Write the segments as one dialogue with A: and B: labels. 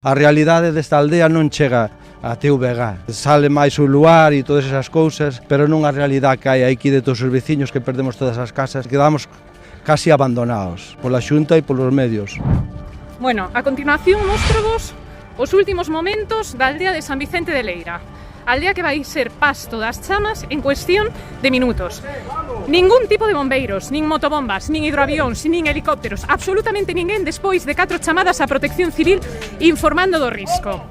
A: A realidade desta aldea non chega a TVG. Sale máis o luar e todas esas cousas, pero non a realidade que hai aquí de todos os veciños que perdemos todas as casas. Quedamos casi abandonados pola Xunta e polos medios.
B: Bueno, a continuación mostrovos os últimos momentos da aldea de San Vicente de Leira. Aldea que vai ser pasto das chamas en cuestión de minutos. Ningún tipo de bombeiros, nin motobombas, nin hidroavións, nin helicópteros, absolutamente ninguén despois de 4 chamadas á Protección Civil informando do risco.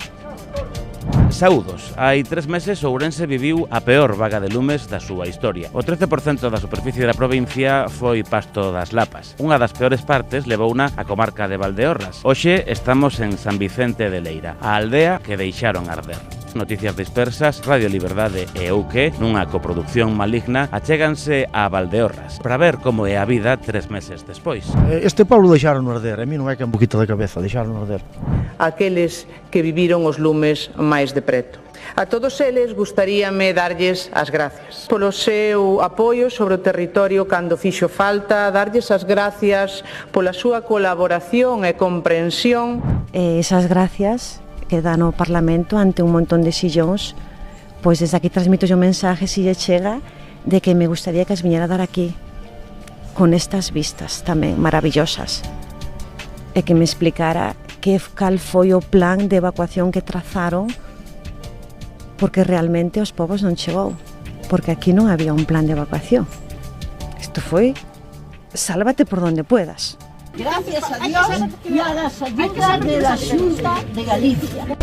C: Saúdos. Hai 3 meses Ourense viviu a peor vaga de lumes da súa historia. O 13% da superficie da provincia foi pasto das lapas. Unha das peores partes levouna a comarca de Valdeorras. Hoxe estamos en San Vicente de Leira, a aldea que deixaron arder. Noticias dispersas, Radio Liberdade e Ouque, nunha coproducción maligna, achéganse a Valdeorras para ver como é a vida 3 meses despois.
D: Este pueblo deixaron arder, a mí non é que un poquito de cabeza, deixaron arder.
E: Aqueles que viviron os lumes máis de preto. A todos eles gustaríame darlles as gracias polo seu apoio sobre o territorio cando fixo falta, darlles as gracias pola súa colaboración e comprensión.
F: Esas gracias que dá no Parlamento ante un montón de sillóns, pois desde aquí transmito o mensaje, se lle chega, de que me gustaría que as viñera a dar aquí, con estas vistas tamén maravillosas, e que me explicara cal foi o plan de evacuación que trazaron, porque realmente aos povos non chegou, porque aquí non había un plan de evacuación. Isto foi, sálvate por donde puedas.
G: Gracias a Dios y a las ayudas de la Xunta de Galicia.